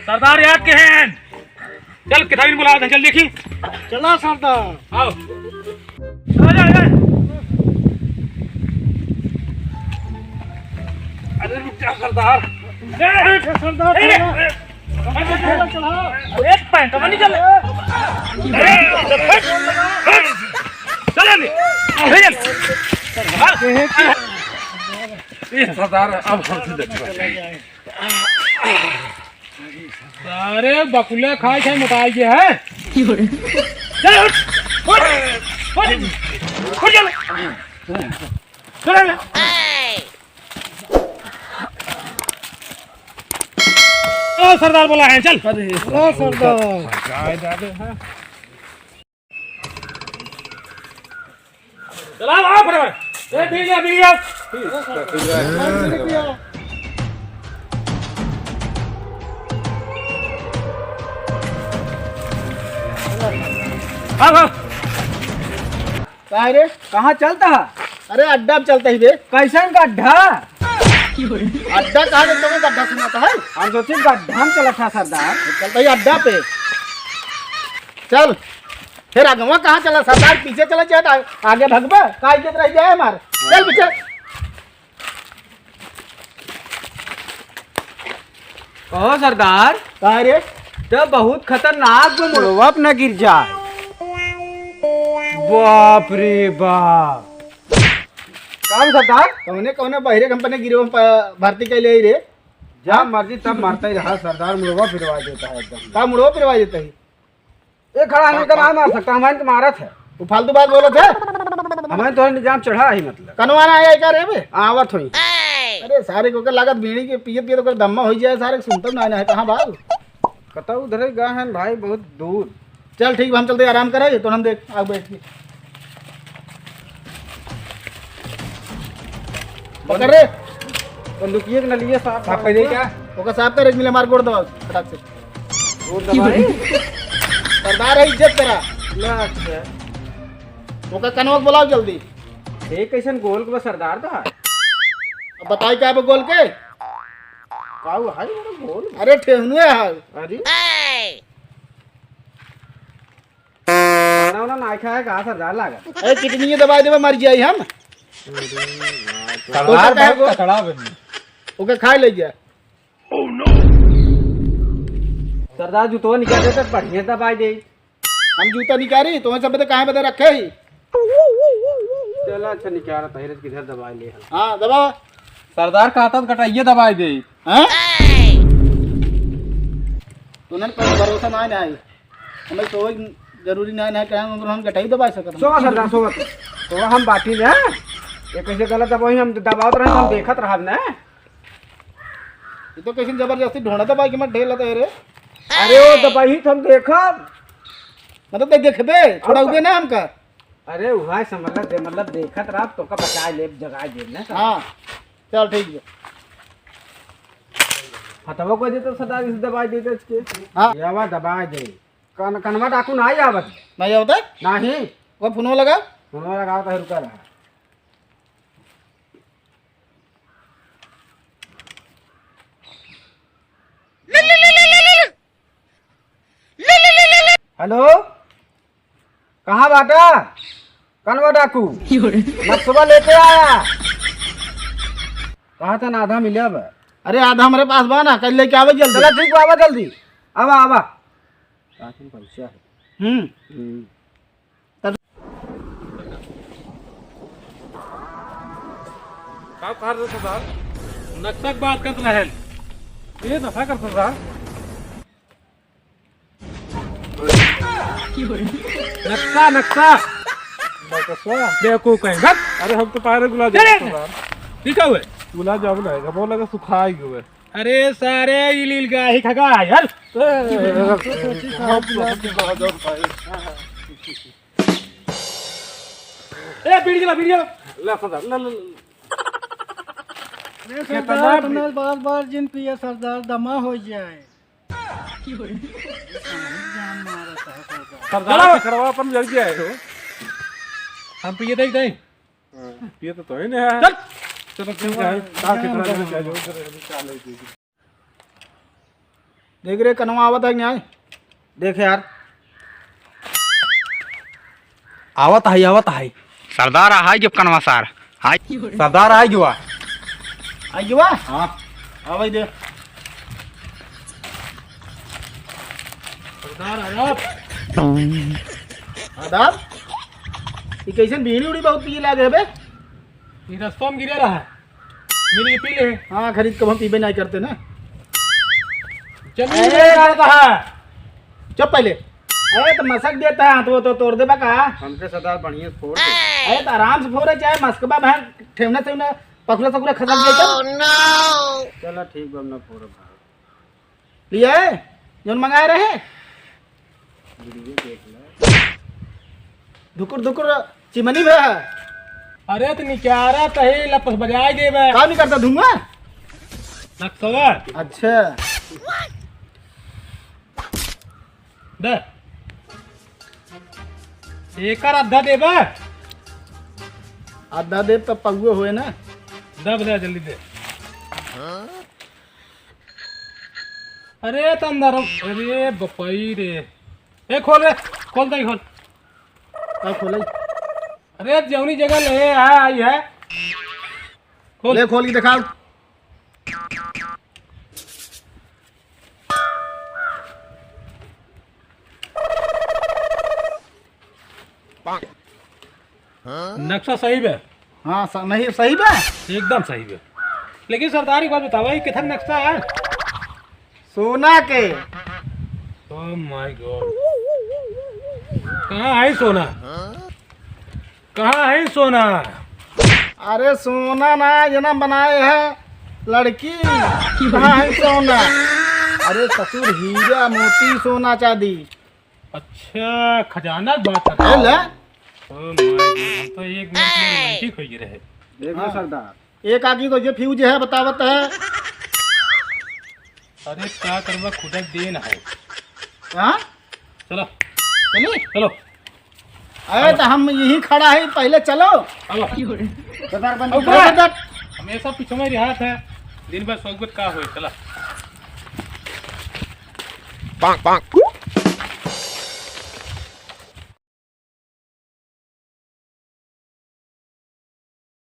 सरदार याद के हैं। चल किताबी बुला दे, चल देखी। चला सरदार। आओ आ जा। अरे रुक जा सरदार। सरदार एक पैंट नहीं चल। चल सरदार अब अरे बकुले खाए थे मोटाई के है। चल चल सरदार बोला है चल। सरदार चला आओ फटाफट। ए बीड़िया आओ। रे कहाँ चलता है? अरे अड्डा में चलता ही बे। कैसन गड्ढा? अड्डा कहाँ से तुम्हें गड्ढा सुनाता है? हम सोचे गड्ढा में चला था सरदार। चलता ही अड्डा पे। चल फिर अगवा कहाँ चला सरदार? पीछे चला जाए आगे भगवा काय के रह जाए हमारे। चल पीछे। ओ सरदार कहाँ रे? तो बहुत खतरनाक मुड़वा न गिर जाए। बाप रे बाप। काम सरदार कौने कौने बहिरे कंपनी गिरो भर्ती के लिए रे? जब मर्जी तब मारता ही रहा सरदार, मुड़वा फिरवा देता है एकदम। का मुड़वा फिरवा देता ही? ये खड़ा हमें का ना मार सकता, हमारे तो मारा था। वो फालतू बात बोलो थे। हमारे तो निजाम चढ़ा ही मतलब कनवाना आया क्या रे बे? आवत हुई। अरे सारे को लागत बीड़ी के पिए तो दम्मा हो जाए सारे। सुनता ना है कहाँ भाग कता उधर ही गए हैं भाई, बहुत दूर। चल ठीक हम चलते आराम कराइए तो हम देख आग बैठ के पकड़ रे। बंदूकिए के नलिए साफ साफ कर दे क्या? ओका साफ कर, एक मिले मार गोड़ दबाओ फटाक से। वो दवाई सरदार है, इज्जत करा। अच्छा ओका कनवक बुलाओ जल्दी। एक कैसन गोल के सरदार तो है। अब बताई क्या है गोल के? काऊ है गोल। अरे ठेहुनुए है। अरे खाना वाना ना खाया कहा सरदार लागा। अरे कितनी दवाई देवे मर जाई हम। सरदार बहुत कचड़ा बनी। ओके खा ले गया। सरदार जूतो निकाल दे तो बढ़िया दवाई दे। हम जूता निकाली तो सब बता कहाँ बता रखे ही। चलो अच्छा निकाल तहरे किधर दवाई ले। हाँ दबा सरदार कहता कटाइए दवाई दे। हैं? तुमने पर भरोसा ना है। हमें तो जरूरी ना है कहाँ हम गटाई दबा सकते। सो सरदार सो तो हम बाटी ले ये कैसे गलत दवाई हम दबावत रहे हम देखत रहा ना। ये तो कैसे जबरदस्ती ढूंढा दबाई के मत ढेल रे। अरे वो दवाई तो हम देखा मतलब देखबे छोड़ा हुए ना हमका। अरे वहाँ समझ दे मतलब देखत रहा तो का बचाए ले जगह दे ना। हाँ चल ठीक है। हथवा को दे तो सरदार इस दवाई दे दे इसके। हाँ यावा दवाई दे कनवा डाकू ना आवत नहीं होता नहीं। वो फोन लगा उन्होंने लगा तो रुका रहा। हेलो कहाँ बाटा? कनवा डाकू नक्सबा लेते आया। कहा था ना आधा मिले अब। अरे आधा हमारे पास बा ना कल लेके आवे जल्दी। चला ठीक आवा जल्दी आवा आवा। पैसा है। क्या कर रहे सरदार? नक्शा बात करते हैं। ये नशा कर सरदार। नक्शा नक्शा देखो कहीं। अरे हम तो पायरे गुलाब ठीक है वे गुलाब जामुन आएगा वो लगा सुखाई हुए। अरे सारे इलील का ही खगा यार। ए वीडियो ला सरदार ला ला सरदार बार बार जिन पिए सरदार दमा हो जाए। सरदार करवा अपन जल्दी आए हो। हम पिए देख दें। ये तो ही नहीं है। चल चलो ठीक है। का कितना चाहिए जो चले। देख रे कनवा आवत है न्याय देख यार आवत है सरदार हाय जब कनवा सार हाय सरदार आ जुआ आई जुआ हाँ आ भाई दे सरदार आदाब। आदाब ये कैसे बीड़ी उड़ी बहुत पी लागे बे ये रास्ता में गिरे रहा है मेरी पी ले। हाँ खरीद कब हम पीबे नहीं करते ना चलिए करता है। चुप पहले अरे तो मसक देता है तो तोड़ दे का हमसे सरदार बढ़िया फोड़ दे। अरे तो आराम से फोड़े चाहे मस्कबा बहन ठेवना से उन्हें पकड़ा सकूरा खसक दे चलो ठीक बा, ना फोड़ भाई। लिए जोन मंगाए रहे धुकुर धुकुर चिमनी में है अरे तो निकारा तही लपस बजाई देबे काम नहीं करता धुआं नक्सवा अच्छा दे एकर आधा देबे आधा दे तो पगुए हुए ना दब दे जल्दी दे। अरे तो अंदर अरे बपई रे ए खोल रे खोल दे खोल। अब खोले अरे जौनी जगह ले आई है खोल। ले खोल के दिखाओ नक्शा सही है हाँ नहीं सही बा एकदम सही है लेकिन सरदारी बात बतावा किधर नक्शा है। सोना के ओह माय गॉड कहाँ है सोना कहाँ है सोना। अरे सोना ना ये ना बनाए है लड़की कहाँ है सोना अरे ससुर हीरा मोती सोना चांदी अच्छा खजाना की बात कर रहे ले हैं। ओह माय गॉड हम तो एक मिनट में रोमांटिक हो रहे। देख लो सरदार एक आदमी तो ये फ्यूज है बतावत है अरे क्या करवा खुदा देन है। हाँ चलो चलिए चलो अरे तो हम यही खड़ा है पहले चलो अब सरदार बन अब जाओ, सरदार। हमेशा पीछे में रहा था दिन भर स्वागत का हो चला। पांक पांक